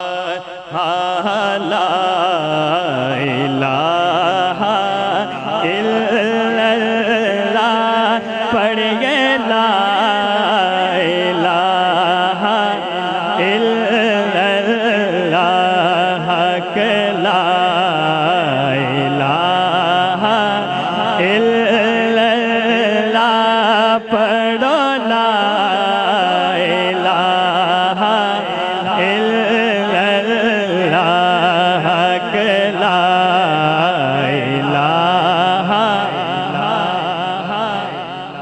لا الہ الا اللہ پڑھیے لا الہ الا اللہ کہ لا الہ الا اللہ پڑھو لا الہ الا اللہ کہ لا الہ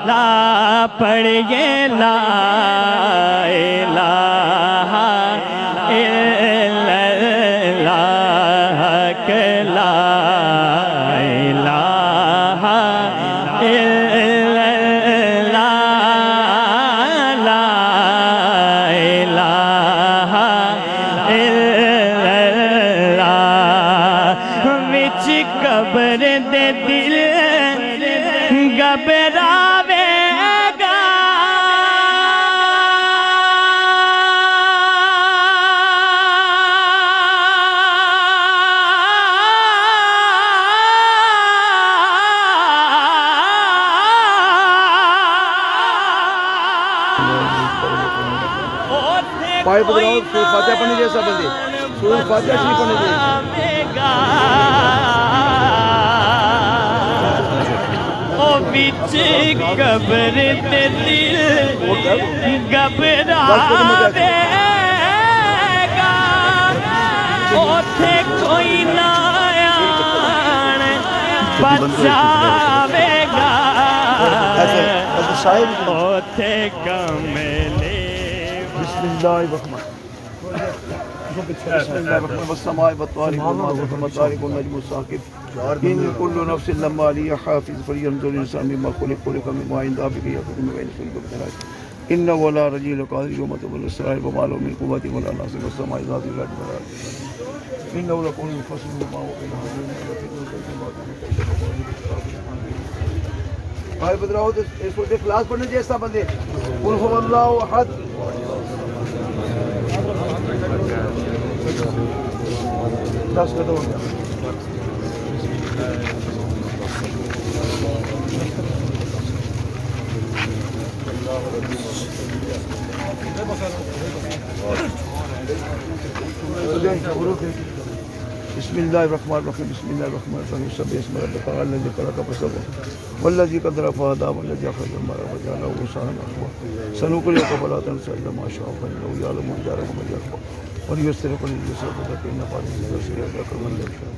لا پڑھیے لا الہ الا اللہ کہ لا الہ الا اللہ لا الہ الا اللہ وچ قبر دے دل گھبراوے گا پائے بدلاؤ سورۃ فاتحہ پڑھنے جیسا بندے سورۃ فاتحہ شریف پڑھنے جیسا او بچ قبر تے دل گھبراوے گا اوتھے کوئی نہ آن بچاوے گا اوتھے کملے بسم اللہ الرحمن بسم اللہ الرحمن والسماء والطارق وما ظلم الطارق والنجم الثاقب ان كل نفس لما علیہا حافظ فلینظر الانسان مما خلق خلق من ماء دافق یخرج من بین الصلب والترائب انه على رجعه لقادر یوم تبلى السرائر وما له من قوة ولا ناصر والسماء ذات الرجع والارض انه لقول فصل وما هو بقول بھائی بدراؤ تو سورۃ اخلاص پڑھنے جیسا بندے قل هو اللہ احد دس کا دو بسم اللہ الرحمن الرحیم بسم اللہ الرحمن الرحیم سبح اسم ربک الذی خلق فسوى والذی قدر فہدى والذی اخرج المرعى فجعله غثاء احوى سنقرئك فلا تنسى الا ما شاء فانه يعلم الجهر وما يخفى وليسرك لليسر فذكر ان بعد الذكر يذكر من يخشى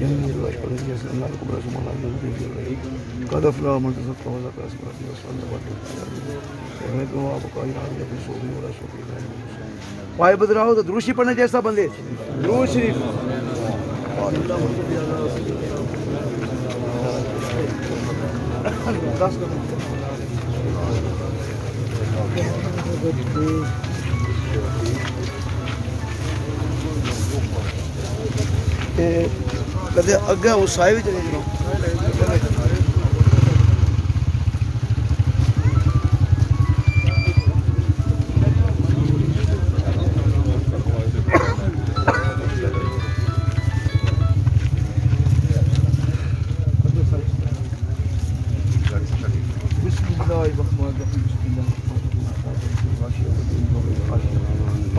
اني لا اشكر الذي ان لكم رسول الله يهدي اليه قد افلح من تزكى وذكر اسم ربه وصلى وسلم وبقى الى في صوم ولا شوق پائے بدراؤ تو دروشی پڑھنے جیسا بندے درود شریف کدے اگے اس سائے بھی چلے جاؤ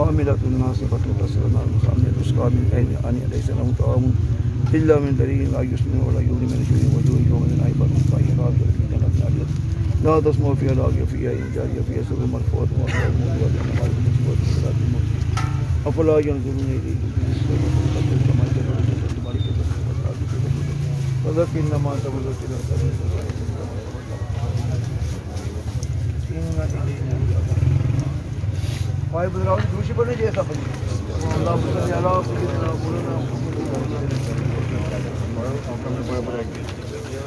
حاملة ناصبة تصل نار خاملة تسقى من عين آنية ليس لهم طعام إلا من ضريع لا يسمن ولا يغني من جوع وجوه يومئذ عبارة مطهرة راضية في جنة عالية لا تسمع فيها لاغية فيها عين جارية فيها سرور مرفوعة وأكواب موضوعة ونمارق مصفوفة وصراط المستقيم أفلا ينظرون إليه كما ينظر الجسد تبارك فذكر إنما أنت مذكر بھائی بدراؤ دوسری پڑھنے جیسا پڑھنے اللہم صلی علی سیدنا مولانا محمد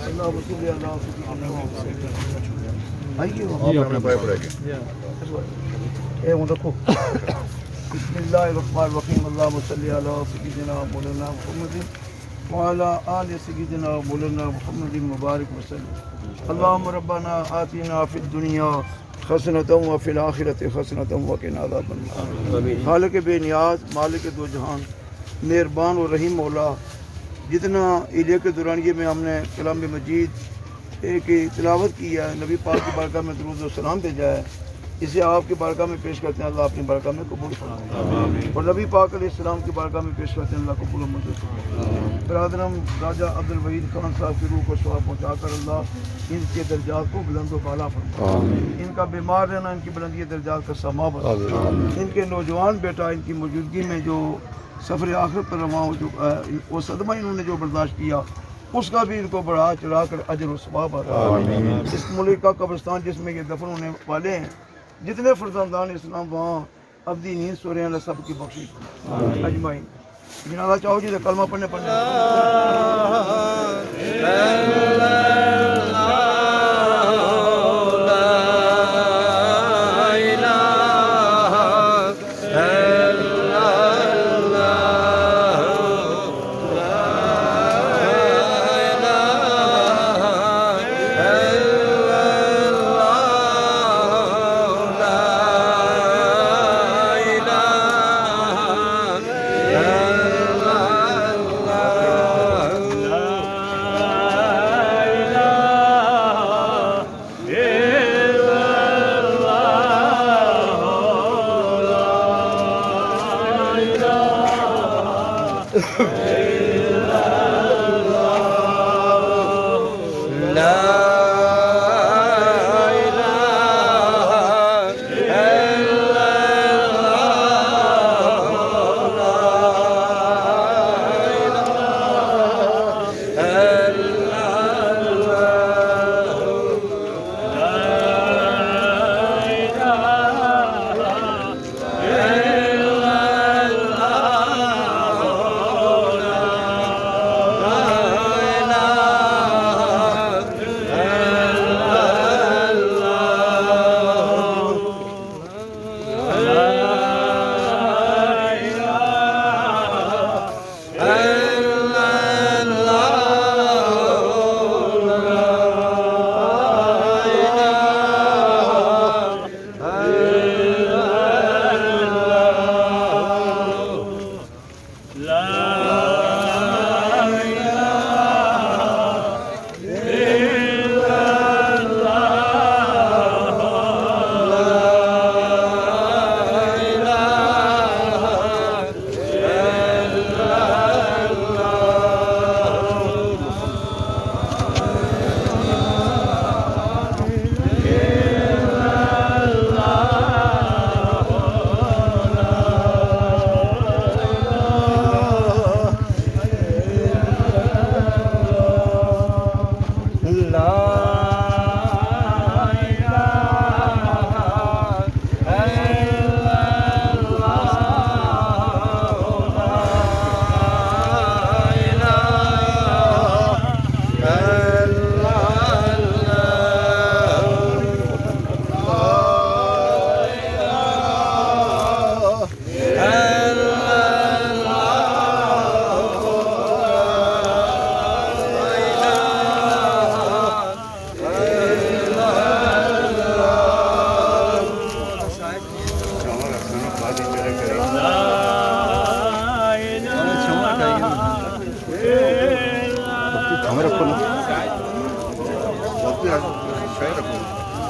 اللہم صلی علی سیدنا محمد آئیے وہ اپنے پائے پڑھے گے اے وہ رکھو بسم اللہ الرحمن الرحیم اللہم صلی علی سیدنا مولانا محمد وعلى آل سيدنا مولانا محمد مبارك وسلم اللهم ربنا آتنا في الدنيا حسنۃ وفی الآخرۃ حسنۃ وقنا عذاب النار۔ خالق بے نیاز، مالک دو جہان، مہربان و رحیم مولا، جتنا عیدیہ کے دورانیے میں ہم نے کلام مجید کی تلاوت کی ہے، نبی پاک کی بارگاہ میں درود و سلام بھیجا ہے، اسے آپ کی بارگاہ میں پیش کرتے ہیں، اللہ اپنی بارگاہ میں قبول فرمائے، اور نبی پاک علیہ السلام کی بارگاہ میں پیش کرتے ہیں، اللہ قبول و منظور فرمائے۔ برادرم راجہ عبدالوحید خان صاحب کی روح کو ثواب پہنچا کر اللہ ان کے درجات کو بلند و بالا فرمائے، ان کا بیمار رہنا ان کی بلندی درجات کا سامان بنائے، ان کے نوجوان بیٹا ان کی موجودگی میں جو سفر آخرت پر رواں ہو چکا ہے، وہ صدمہ انہوں نے جو برداشت کیا اس کا بھی ان کو بڑھا چڑھا کر اجر و ثواب عطا فرمائے۔ اس ملک کا قبرستان جس میں یہ دفن ہونے والے ہیں، جتنے فرزندان اسلام وہاں ابدی نیند سو رہے ہیں، اللہ سب کی بخشش فرمائے اجمعین۔ جنازہ چاہو جی تو کلمہ پڑھنے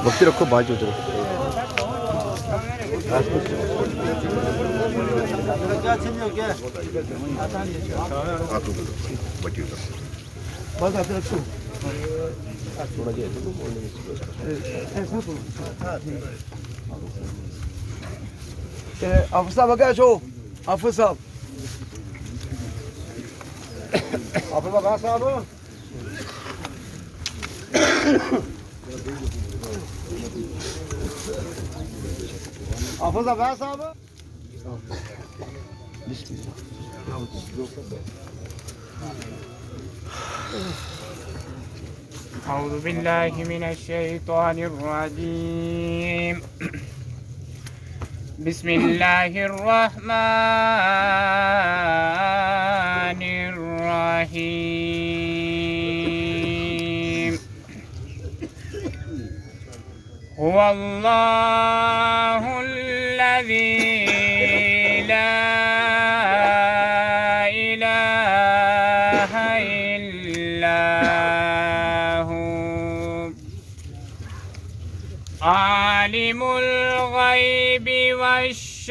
وقتی رکھو بعد جو بس آتے رکھو حافظ صاحب اگے چھو حافظ صاحب حافظ اگا صاحب حافظ اگا صاحب بسم أعوذ بالله من الشيطان الرجيم بسم الله الرحمن الرحيم هو الله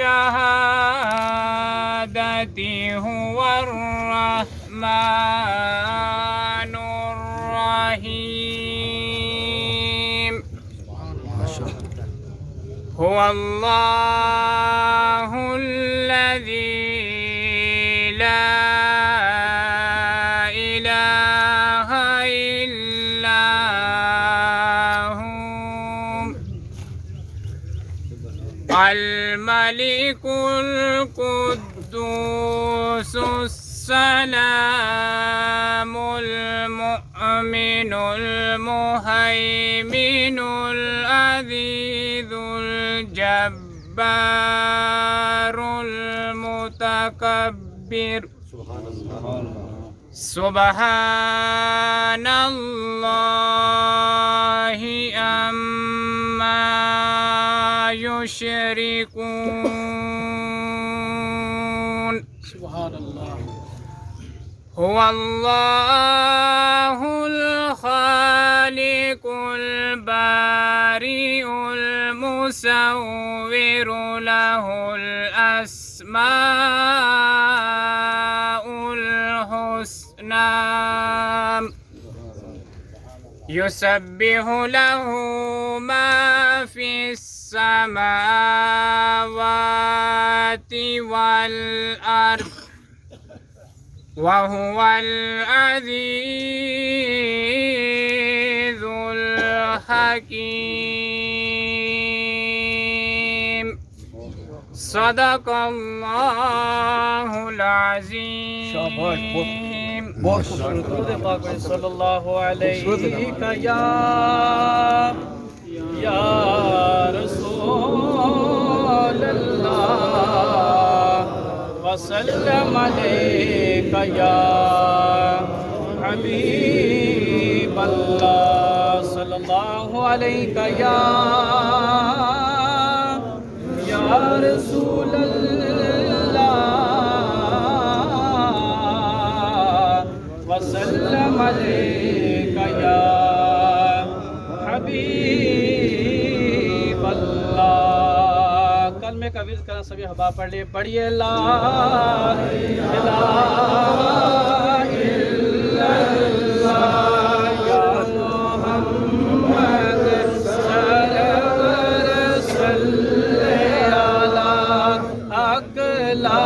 الشهادة هو الرحمن الرحيم هو الله الذي لا إله إلا هو الملك القدوس السلام المؤمن المهيمن العزيز الجبار المتكبر سبحان الله عما يشركون هو الله الخالق البارئ المصور له الأسماء الحسنى يسبح له ما في السماوات والأرض وهو العزيز الحكيم صدق الله العظيم بہت خوبصورت درود پاک پڑھیں صلی اللہ علیہ یا رسول اللہ وسلم علیک یا حبیب اللہ صلی اللہ علیہ یا رسول اللہ وسلم علیک یا حبیب اللہ. کلمے کا ورد کرنا سبھی احباب پڑھ لے. پڑھیے لا الہ الا اللہ یا محمد سرور صلی علی حق لا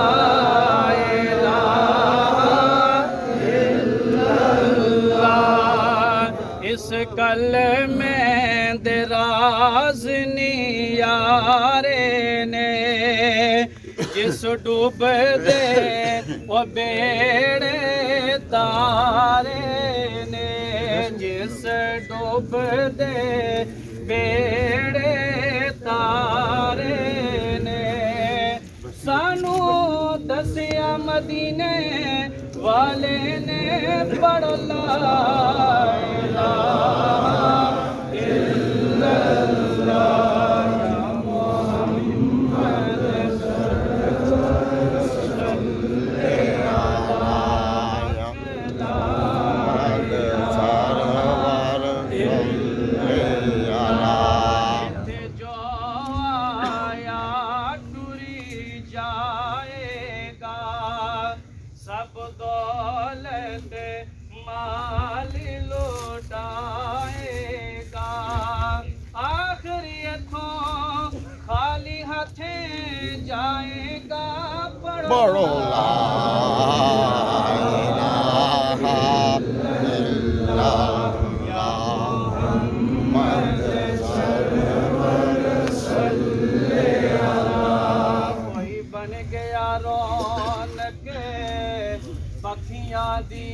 اس کلمے دراز نیارے نے جس ڈوب دے وہ بیڑے تارے نے جس ڈوب دے بیڑے تارے نے سانو دسیا مدینے والے نے پڑھ لا الہ الا اللہ یا محمد صلی علی جو آیا ٹری جائے گا سب دولت مال لوٹائے گا آخری اتھوں خالی ہاتھیں جائے گا پڑھو لا الہ الا اللہ محمد کوئی بن گیا رونق پکھیاں دی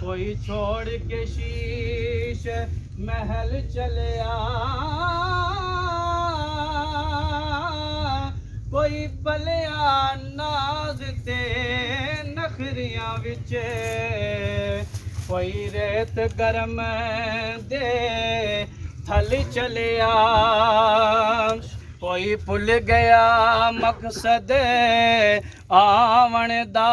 کوئی چھوڑ کے شیش محل چلیا کوئی پلیا ناز تے نخریاں وچ کوئی ریت گرم دے تھل چلیا کوئی بھل گیا مقصد آون دا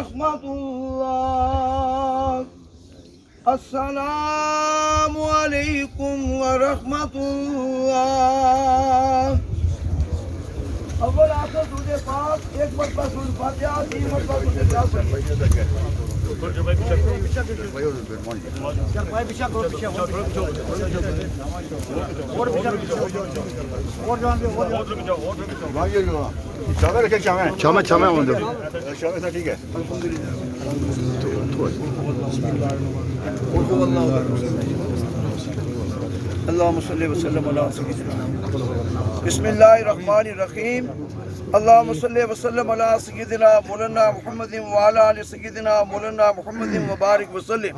ورحمة الله. السلام عليكم ورحمة الله. اول آخر درود پاک، ایک مرتبہ سورۃ فاتحہ، 3 مرتبہ سورۃ اخلاص. اللهم صل وسلم على سيدنا. بسم الله الرحمن الرحيم. اللهم صل وسلم على سيدنا مولانا محمد وعلى آل سيدنا مولانا محمد وبارك وسلم.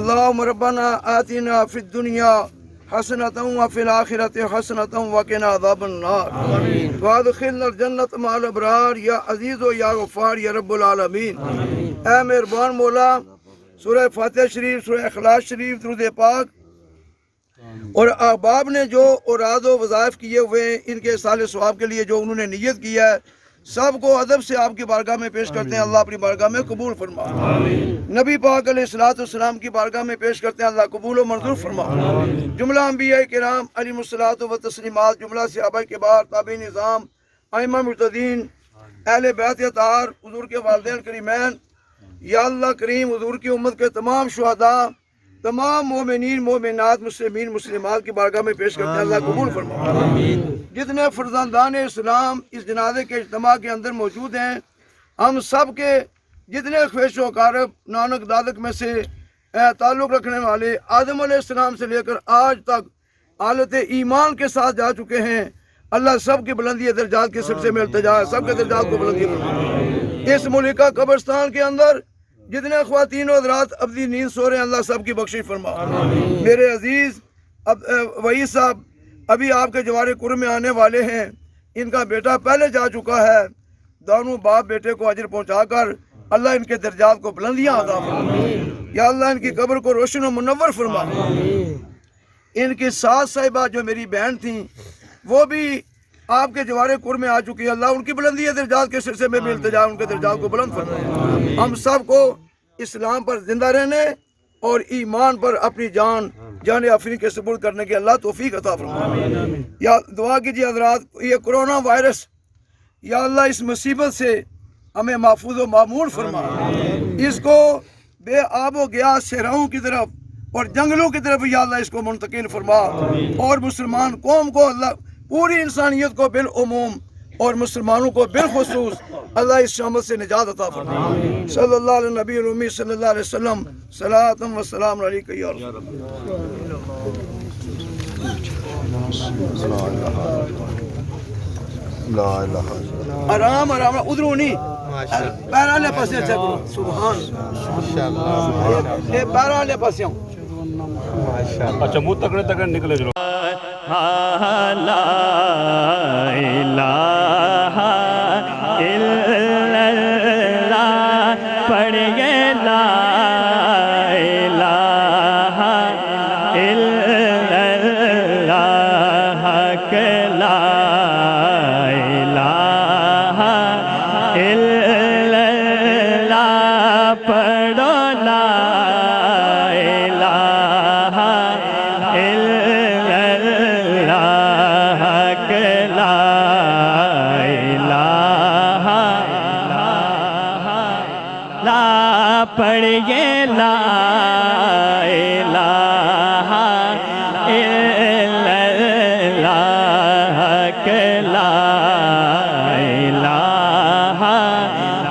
اللهم ربنا آتنا في الدنيا حسنة وفي الآخرة حسنة وقنا عذاب النار. وادخلنا الجنة مع الأبرار يا عزيز و یا غفار یا رب العالمین. اے مہربان مولا، سورہ فاتحہ شریف، سورہ اخلاص شریف، درود پاک اور احباب نے جو اوراد و وظائف کیے ہوئے ہیں، ان کے اصال ثواب کے لیے جو انہوں نے نیت کیا ہے، سب کو ادب سے آپ کی بارگاہ میں پیش کرتے ہیں. اللہ اپنی بارگاہ میں قبول فرما. نبی پاک علیہ السلام کی بارگاہ میں پیش کرتے ہیں. اللہ قبول و منظور فرما. جملہ انبیاء کرام علیہم الصلوۃ و تسلیمات، جملہ صحابہ کبار، تابعین نظام، ائمہ مرتدین، اہل بیت اطہار، حضور کے والدین کریمین، یا اللہ کریم حضور کی امت کے تمام شہداء، تمام مومنین مومنات، مسلمین مسلمات کی بارگاہ میں پیش کرتے ہیں. اللہ قبول فرما. جتنے فرزندان اسلام اس جنازے کے اجتماع کے اندر موجود ہیں، ہم سب کے جتنے خواہش و اقارب نانک دادک میں سے تعلق رکھنے والے آدم علیہ السلام سے لے کر آج تک حالت ایمان کے ساتھ جا چکے ہیں، اللہ سب کی بلندی درجات کے سب سے میں التجا ہے، سب کے درجات کو بلندی فرما. اس ملکہ قبرستان کے اندر جتنے خواتین و حضرات ابدی نیند سو رہے ہیں، اللہ سب کی بخشش فرما. میرے عزیز وحید صاحب ابھی آپ کے جوار قرب میں آنے والے ہیں. ان کا بیٹا پہلے جا چکا ہے. دونوں باپ بیٹے کو اجر پہنچا کر اللہ ان کے درجات کو بلندیاں عطا فرما. یا اللہ ان کی قبر کو روشن و منور فرما. ان کی ساس صاحبہ جو میری بہن تھیں، وہ بھی آپ کے جوار قرب میں آ چکی ہے. اللہ ان کی بلندی درجات کے سلسلے میں بھی التجا ان کے درجات کو بلند فرما. ہم سب کو اسلام پر زندہ رہنے اور ایمان پر اپنی جان آفرین کے سپرد کرنے کی اللہ توفیق عطا فرما. یا دعا کیجیے حضرات، یہ کرونا وائرس یا اللہ اس مصیبت سے ہمیں محفوظ و معمول فرما. اس کو بے آب و گیا صحراؤں کی طرف اور جنگلوں کی طرف یا اللہ اس کو منتقل فرما. اور مسلمان قوم کو اللہ، پوری انسانیت کو بالعموم اور مسلمانوں کو بالخصوص اللہ اس شامت سے نجات عطا فرما. صلی اللہ علیہ نبی الامی صلی اللہ علیہ وسلم. صلاۃ و سلام علیک یا رسول اللہ. آرام آرام، ادھروں نہیں، پیرا لے پاسے اچھا کرو. سبحان اللہ، پیرا لے پاسے ہوں. اچھا منہ تکڑے تکڑے نکلے چلو. لا الہ الا اللہ پڑھ گئے لا الہ الا اللہ کہ لا الہ الا اللہ پڑھو لا الہ الا اللہ کہ لا الہ لا پڑھیے لا الہ الا اللہ کہ لا الہ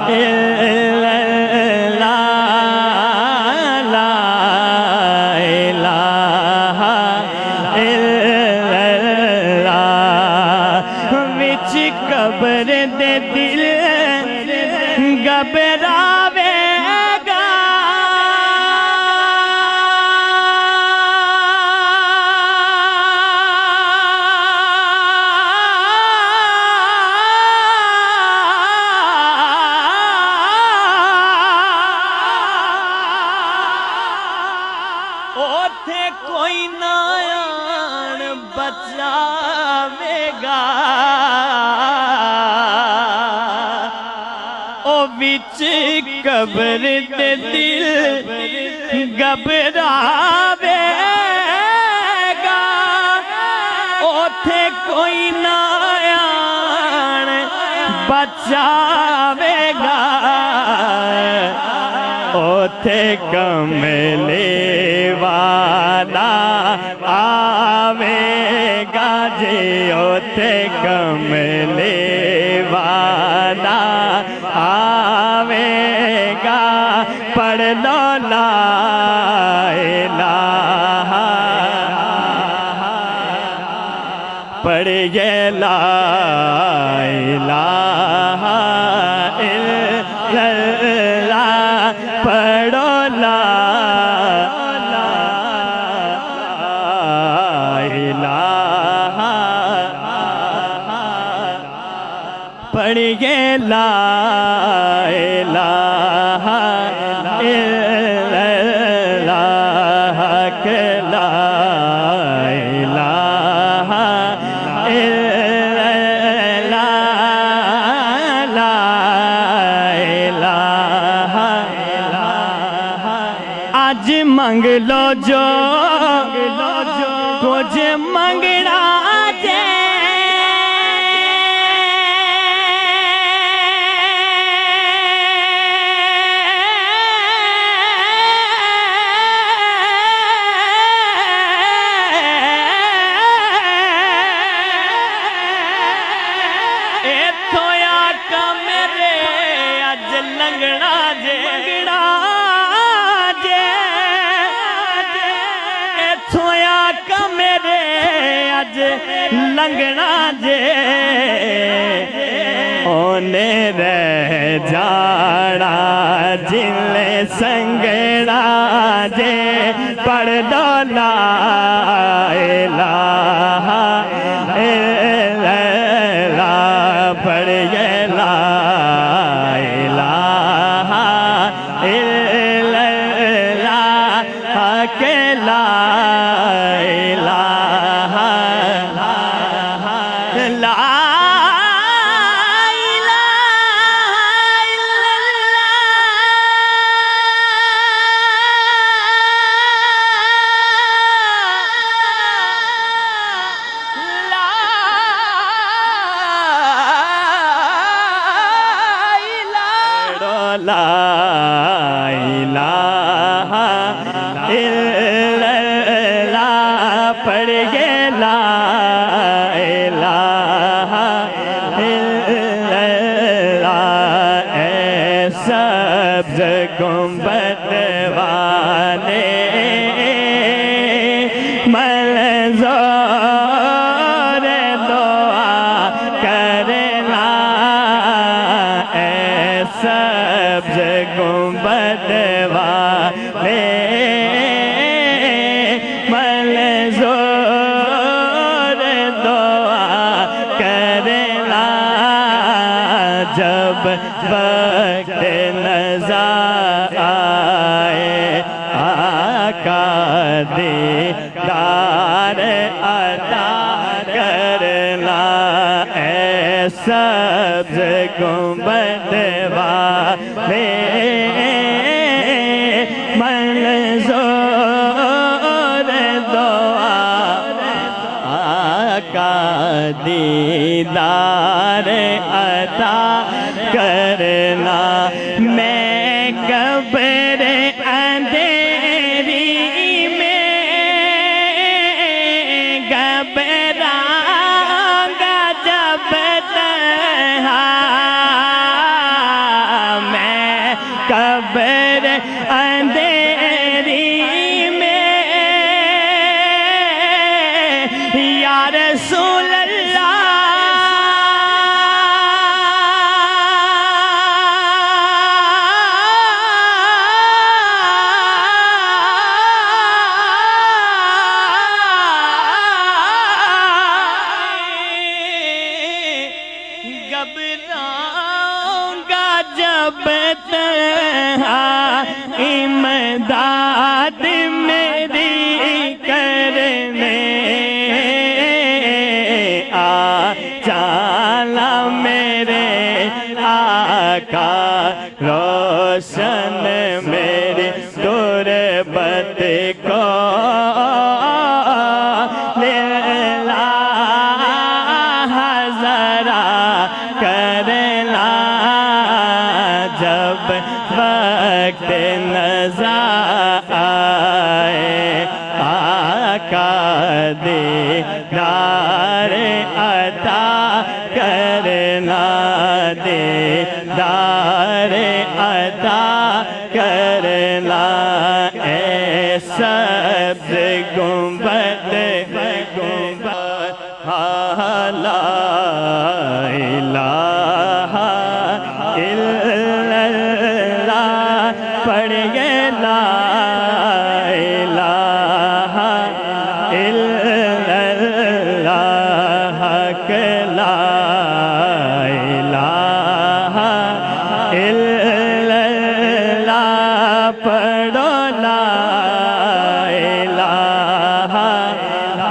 الا اللہ لا الہ الا اللہ وچ قبر دے دل گھبراوے گا اوتھے کوئی نہ آن بچاوے گا بچ قبر دے دل گھبراوے گا اوتھے کوئی نہ آن بچاوے گا اوتھے کملے والا آوے گا جی اوتھے کملے والا آوے گا پڑھ لو لا الہ پڑھیے لا الہ الا اللہ پڑھو لا الہ پڑھیے لا الہ الا اللہ کہ لا الہ الا اللہ لا الہ آج منگ لو جو کچھ منگنا لنگنا جے تھویا کا میرے اج لنگنا جے اونے رہ جانا جلے سنگنا جے پڑھ دو لا الہ الا اللہ پڑھیے لا لا الہ الا اللہ پڑھیے لا الہ الا اللہ اے سبز گنبد والے منظور دعا کرنا اے سبز گنبد والے منظور دعا کرنا جب وقت نظر آئے آقا دیدار عطا کرنا اے سبز گنبد والے منظور دعا آقا دیدار عطا کرنا میں قبر اندھیری میں گھبراؤں گا جب تنہا میں قبر اندھیری میں یا رسول گھبراؤں گا جب تنہا امداد میری کرنے آ جانا میرے آقا عطا کرنا دیدار عطا کرنا اے سبز گنبد لا الہ الا اللہ پڑھیے لا الہ الا اللہ حق لا الہ الا اللہ پڑھو لا الہ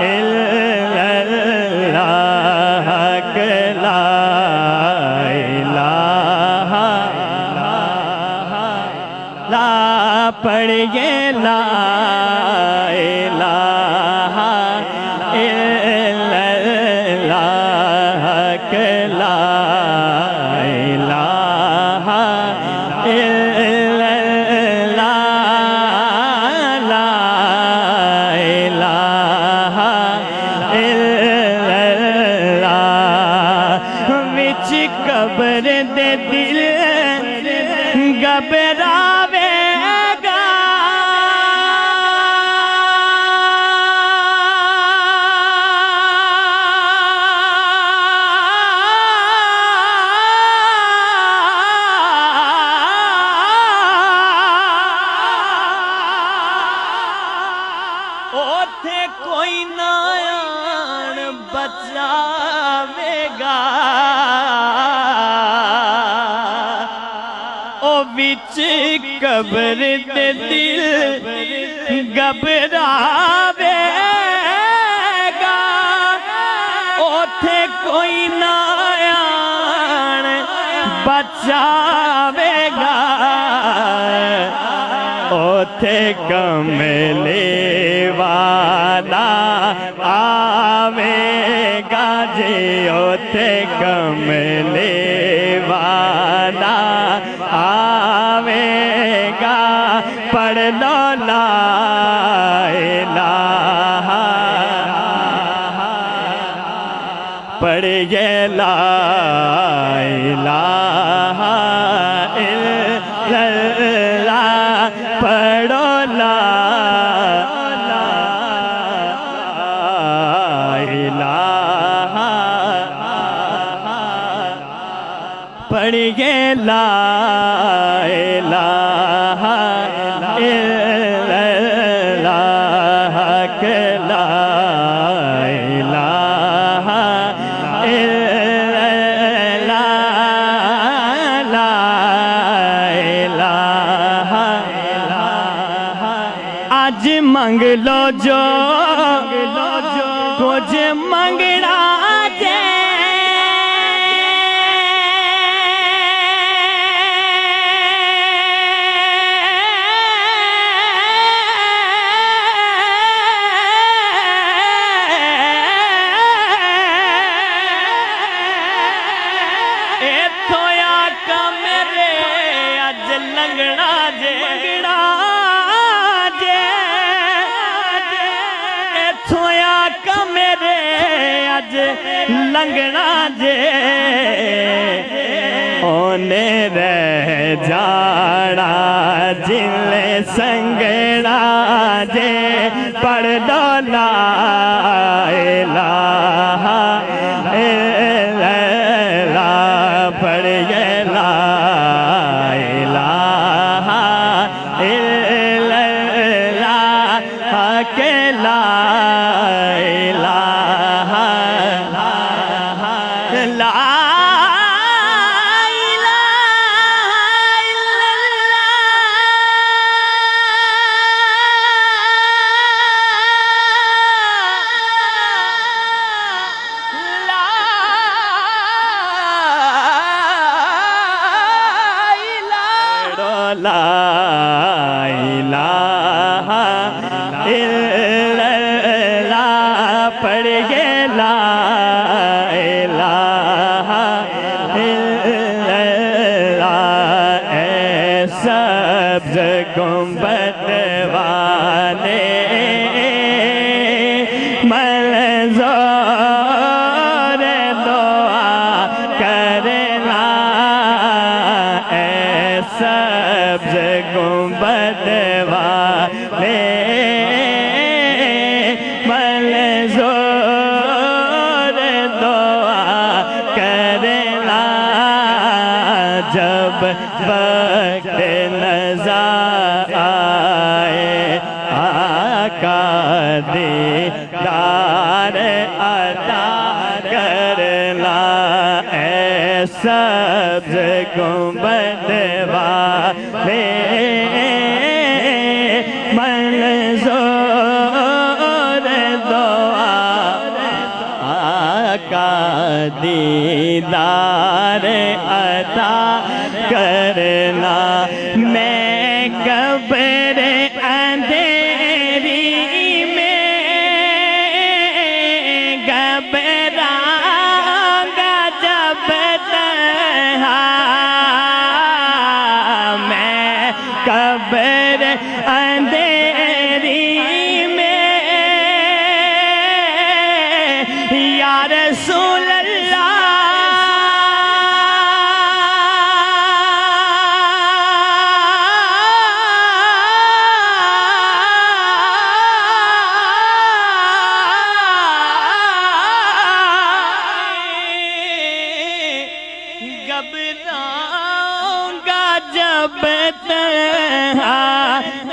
الا اللہ حق لا الہ لا پڑھیے لا الہ الا اللہ حق لا الہ الا اللہ لا الہ الا اللہ وچ قبر دے دل گھبراوے گا اوتھے کوئی نہ آن بچاوے گا او وچ قبر دے دل گھبراوے گا اوتھے کوئی نہ آن بچاوے گا اوتھے کملے والا آوے گا جی اوتھے کملے والا آوے گا پڑھ لو لا الہ پڑھیے لا الہ الا اللہ پڑھو لا الہ پڑھیے لا الہ الا اللہ حق لا الہ الا اللہ لا الہ آج منگ لو جو کچھ منگنا جے لنگنا جے تھویا کا میرے اج لنگنا جے اونے رہ جانا جلے سنگنا جے پڑھ دو لا الہ الا اللہ پڑھیے لا لا الہ الا اللہ پڑھیے لا الہ الا اللہ اے سبز گنبد والے منظور وقت نظر آئے آقا دیدار عطا کرنا اے سبز گنبد والے منظور دعا آقا دیدار عطا کرنا میں قبر اندھیری میں گھبراؤں گا جب تنہا میں قبر اندھیری میں یا رسول گھبراؤں گا جب تنہا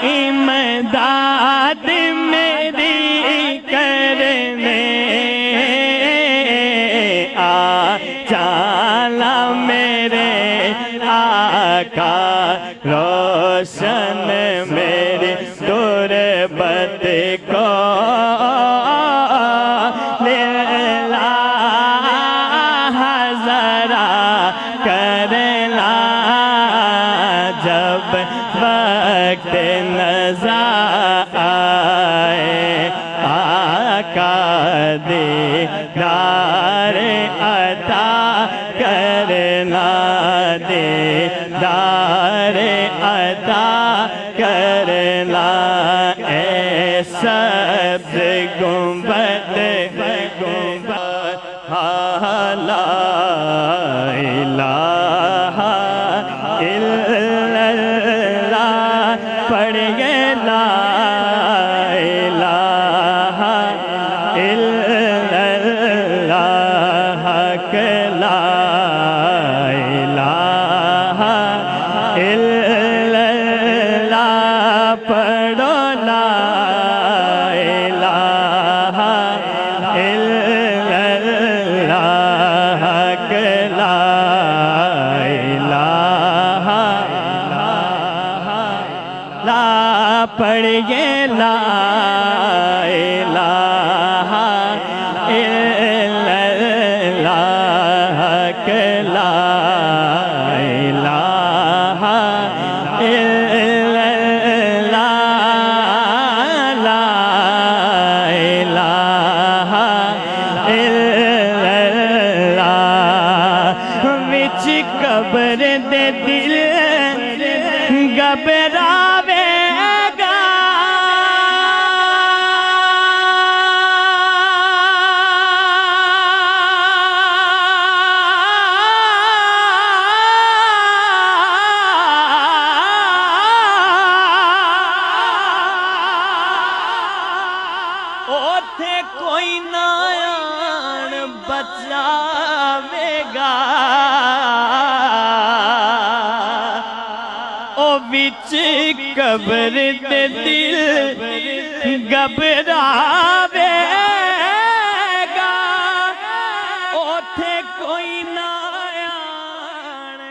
امداد میری کرنے آ چالا میرے آقا روشن میری تربت کو کرنا جب وقت نظر آئے آقا دیدار عطا کرنا دیدار عطا کرنا اے سبز گنبد لا الہ الا اللہ پڑھیے لا الہ الا اللہ حق لا الہ الا اللہ پڑھو لا الہ الا اللہ حق لا الہ لا پڑھیے لا الہ الا اللہ حق لا الہ الا اللہ لا الہ الا اللہ وچ قبر دے دل گھبراوے گا اوتھے کوئی نہ آن بچاوے گا او وچ قبر تے دل گھبراوے گا اوتھے کوئی نہ آن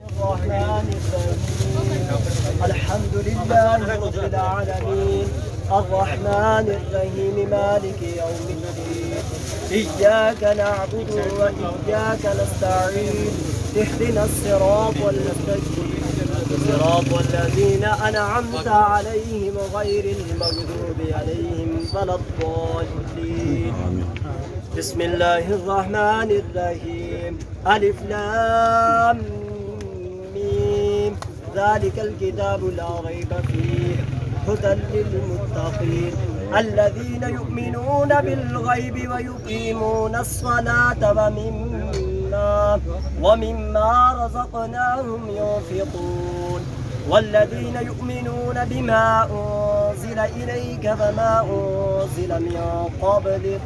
الرحمن الرحيم الحمد لله رب العالمين الرحمن الرحيم مالك يوم الدين إياك نعبد وإياك نستعين اهدنا الصراط المستقيم صراط الذين أنعمت عليهم غير المغضوب عليهم ولا الضالين بسم الله الرحمن الرحيم ألف لام ميم ذلك الكتاب لا ريب فيه هدى للمتقين الذين يؤمنون بالغيب ويقيمون الصلاة ومما رزقناهم ينفقون والذين يؤمنون بما أنزل إليك وما أنزل من قبلك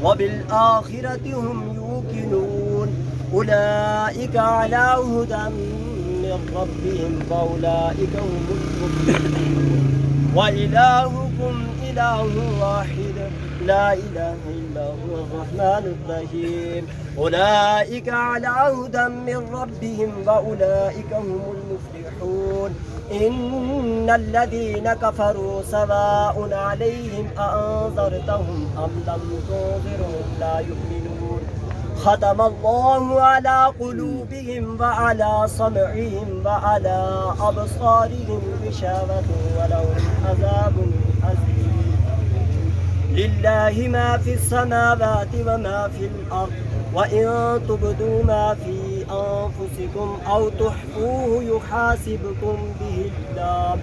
وبالآخرة هم يوقنون أولئك على هدى من ربهم وأولئك هم المفلحون وإلهكم إله واحد لا إله إلا هو الرحمن الرحيم أولئك على هدى من ربهم وأولئك هم المفلحون إن الذين كفروا سواء عليهم أأنذرتهم أم لم تنذرهم لا يؤمنون ختم الله على قلوبهم وعلى سمعهم وعلى أبصارهم غشاوة ولهم عذاب عظيم لله ما في السماوات وما في الأرض وإن تبدوا ما في أنفسكم أو تخفوه يحاسبكم به الله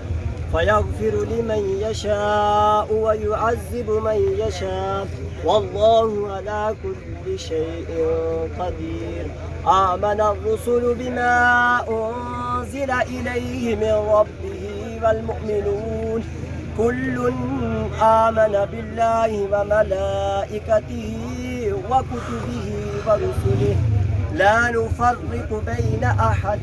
فيغفر لمن يشاء ويعذب من يشاء والله على كل شيء قدير آمن الرسل بما أنزل إليه من ربه والمؤمنون كل آمن بالله وملائكته وكتبه ورسله لا نفرق بين أحد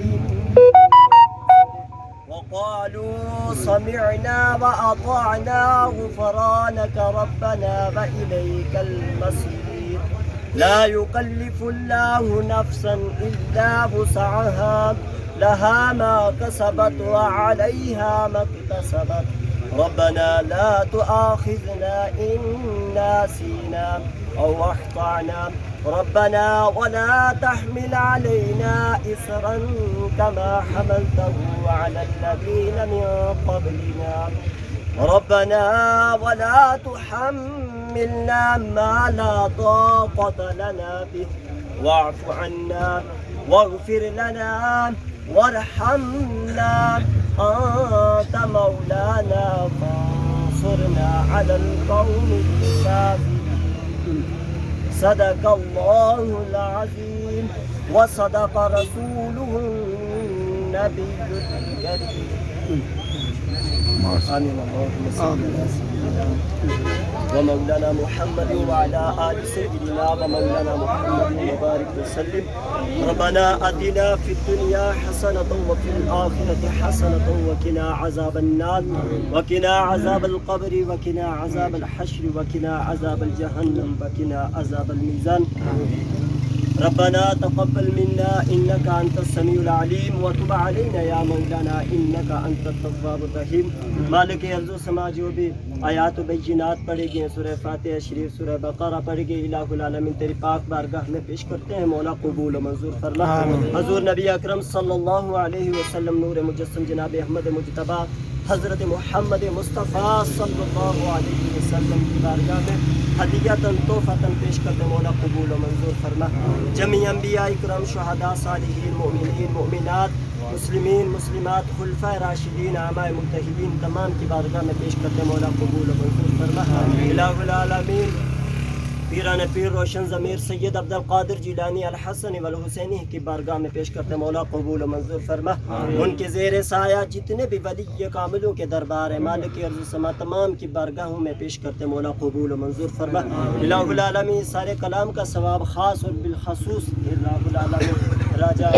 وقالوا سمعنا وأطعنا غفرانك ربنا وإليك المصير لا يكلف الله نفسا إلا وسعها لها ما كسبت وعليها ما اكتسبت ربنا لا تؤاخذنا إن نسينا أو أخطأنا ربنا ولا تحمل علينا إصرا كما حملته على الذين من قبلنا ربنا ولا تحملنا ما لا طاقة لنا به واعف عنا واغفر لنا وارحمنا أنت مولانا فانصرنا على القوم الكافرين صدق الله العظيم وصدق رسوله النبي الكريم آمين اللهم صل على سيدنا ومولانا محمد وعلى آل سيدنا ومولانا محمد وبارك وسلم ربنا آتنا في الدنيا حسنة وفي الآخرة حسنة وقنا عذاب النار وقنا عذاب القبر وقنا عذاب الحشر وقنا عذاب الجهنم وقنا عذاب الميزان ربنا تقبل منا إنك أنت السميع العليم وتب علينا يا مولانا إنك أنت التواب الرحيم مالک ارض و سما جو بھی آیات و بینات پڑھے گئے سورہ فاتحہ شریف سورہ بقرہ پڑھے گئے الہ العالمین تیری پاک بارگاہ میں پیش کرتے ہیں مولا قبول و منظور فرما حضور نبی اکرم صلی اللہ علیہ وسلم نور مجسم جناب احمد مجتبی حضرت محمد مصطفیٰ صلی اللہ علیہ وسلم کی بارگاہ میں ہدیتاً تحفتاً پیش کرتے مولا قبول و منظور فرما جمیع انبیاء اکرام شہداء صالحین مؤمنین مؤمنات مسلمین مسلمات خلفاء راشدین علماء مجتہدین تمام کی بارگاہ میں پیش کرتے مولا قبول و منظور فرما الہ العالمین پیران پیر روشن ضمیر سید عبد القادر جیلانی الحسن والحسینی کی بارگاہ میں پیش کرتے مولا قبول و منظور فرما ان کے زیر سایہ جتنے بھی ولی کاملوں کے دربار ہے مالک ارض و سما تمام کی بارگاہوں میں پیش کرتے مولا قبول و منظور فرما الہ العالمین سارے کلام کا ثواب خاص اور بالخصوص الہ العالمین راجہ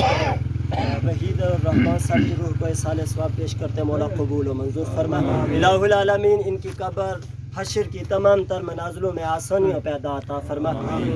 وحید الرحمن صاحب کی روح کو احسان ثواب پیش کرتے مولا قبول و منظور فرما الہ العالمین ان کی قبر حشر کی تمام تر منازلوں میں آسانیوں پیدا عطا فرما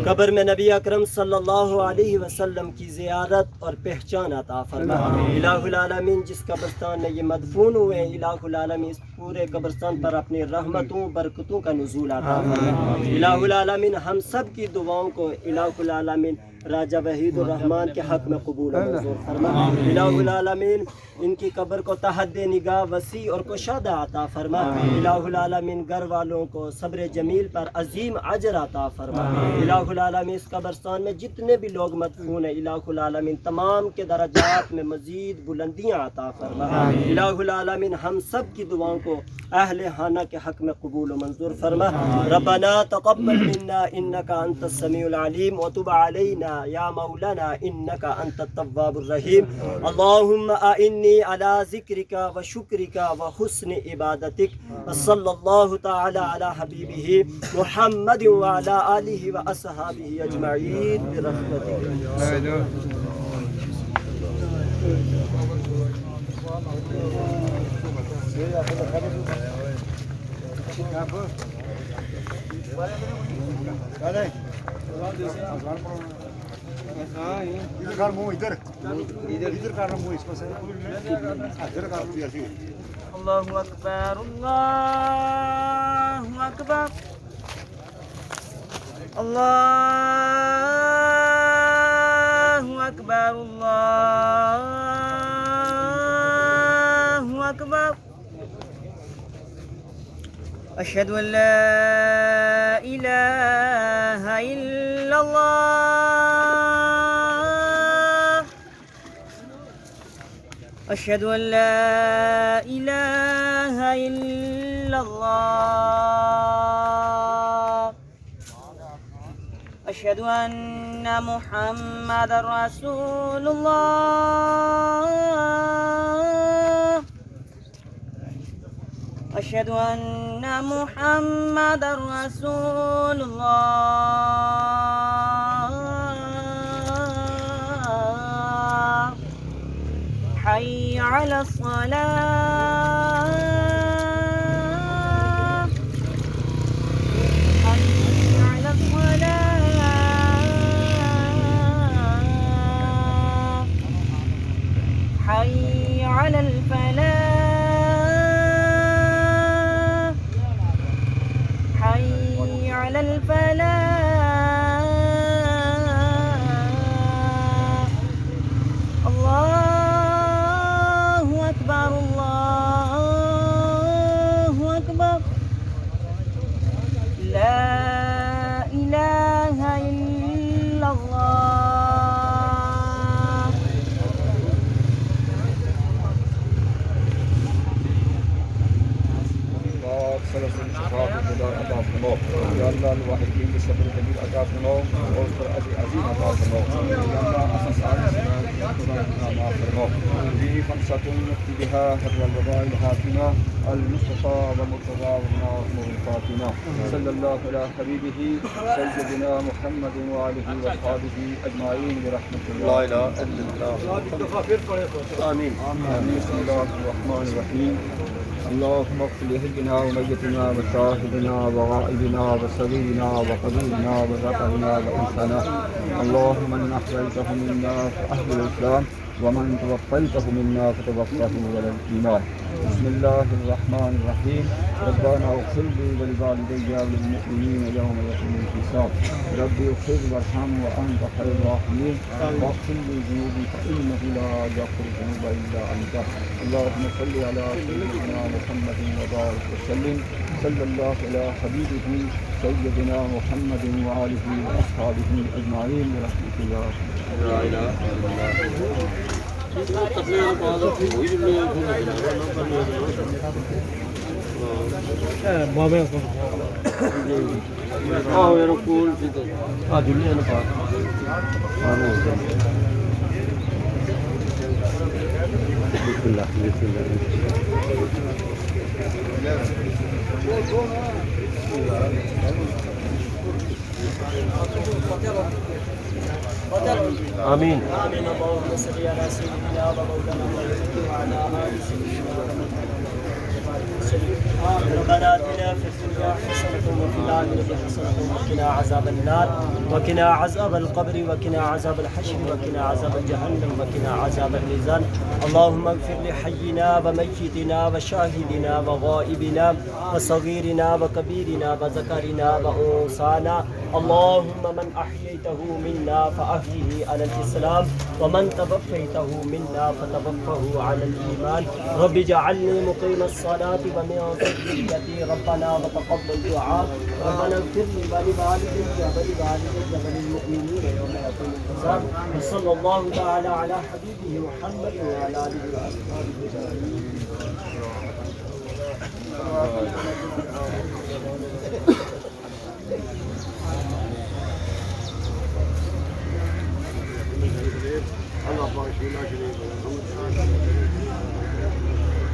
قبر میں نبی اکرم صلی اللہ علیہ وسلم کی زیارت اور پہچان عطا فرما الہ العالمین جس قبرستان میں یہ مدفون ہوئے ہیں الہ العالمین اس پورے قبرستان پر اپنی رحمتوں برکتوں کا نزول عطا فرما الہ العالمین ہم سب کی دعاؤں کو الہ العالمین راجہ وحید الرحمن کے حق میں قبول و منظور فرما الہ العالمین ان کی قبر کو تحد نگاہ وسیع اور کشادہ عطا فرما الہ العالمین گھر والوں کو صبر جمیل پر عظیم اجر عطا فرما الہ العالمین اس قبرستان میں جتنے بھی لوگ مدفون ہیں الہ العالمین تمام کے درجات میں مزید بلندیاں عطا فرما الہ العالمین ہم سب کی دعاؤں کو اہل خانہ کے حق میں قبول و منظور فرما ربنا تقبل منا انك انت السميع العليم وتب علينا يا مولانا انك انت التواب الرحيم اللهم اعني على ذكرك وشكرك وحسن عبادتك صلى الله تعالى وصلى على حبيبه محمد وعلى آله وأصحابه أجمعين برحمتك. الله أكبر الله أكبر الله أكبر الله أكبر أشهد أن لا إله إلا الله أشهد أن لا إله إلا الله أشهد أن محمد رسول الله أشهد أن محمد رسول الله حي على الصلاة حي على الصلاة حي على الفلاح حي على الفلاح الله أكبر الله أكبر لا إله إلا الله سلسل الشفاعة الجلال عطا فرمو یا اللہ الواحدین کے صبر جمیل عطا فرمو اور پر عظیم عطا فرمو یا اللہ حسن سعادت سلام معاف فرمو به خمسة نقضي بها حر الوباء الحاكمة المصطفى والمرتضى والناظم الفاطمة صلى الله على حبيبه سيدنا محمد وآله وأصحابه أجمعين برحمة الله. لا إله إلا الله. آمين. بسم الله الرحمن الرحيم. اللهم اغفر لحينا وميتنا وشاهدنا وغائبنا وصغيرنا وكبيرنا وذكرنا وانثانا اللهم من احييته منا فاهل الاسلام ومن توفيته منا فتوفه على الايمان. بسم الله الرحمن الرحيم. ربنا اغفر لي ولوالدي وللمؤمنين يوم يقوم الحساب. ربي اغفر وارحم وانت خير الراحمين واغفر لي ذنوبي فانه لا يغفر الذنوب الا انت. اللهم صل على سيدنا محمد وبارك وسلم. صلى الله على حبيبه سيدنا محمد وآله وأصحابه أجمعين برحمة الله. لا إله إلا الله. آمين. آمين. اللهم صل على سيدنا ومولانا محمد وعلى آل سيدنا محمد. ربنا آتنا في الدنيا حسنة وفي الآخرة حسنة وقنا عذاب النار وقنا عذاب القبر وقنا عذاب الحشر وقنا عذاب جهنم وقنا عذاب الميزان. اللهم اغفر لحينا وميتنا وشاهدنا وغائبنا وصغيرنا وكبيرنا وذكرنا وأنثانا. اللهم من أحييته منا فأحيه على الإسلام ومن توفيته منا فتوفه على الإيمان. رب اجعلني مقيم الصلاة ومن ذريتي ربنا وتقبل دعاء. ربنا اغفر لي ولوالدي وللمؤمنين يوم يقوم الحساب. وصلى الله تعالى على حبيبه محمد وعلى آله وأصحابه أجمعين.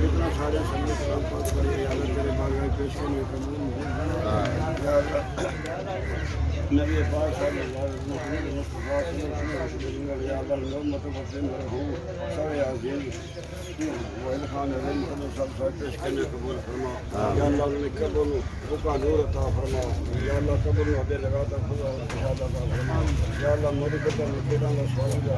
اللہ سارے سننے کلام پاک پڑھے یا اللہ تیرے بارگاہ پیش کرنے قبول یا اللہ نبی پاک صلی اللہ علیہ وسلم مصطفیٰ صلی اللہ علیہ وسلم یا اللہ نعمت و برکت رحم سب عظیم وحید خان عظیم قدر سب پیش کرنے قبول فرما یا اللہ نے قبر کو کا نور عطا فرما یا اللہ قبر میں دے لگا تا خدا ارشاد عطا فرما یا اللہ میری قدر میں نہ سوال جا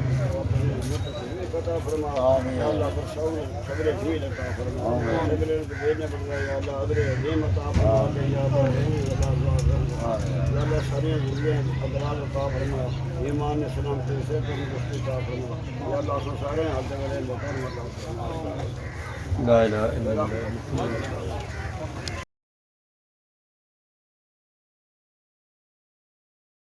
عطا فرما یا اللہ پر صبر جمیل عطا فرما صبر دینے بنا یا اللہ ادر عظیم عطا فرما یا اللہ یا اللہ ساری زندگیاں قدرات عطا فرما ایمان اسلام سے تندرستی عطا فرما یا اللہ سارے حال جگہ مقام عطا فرما لا الہ الا اللہ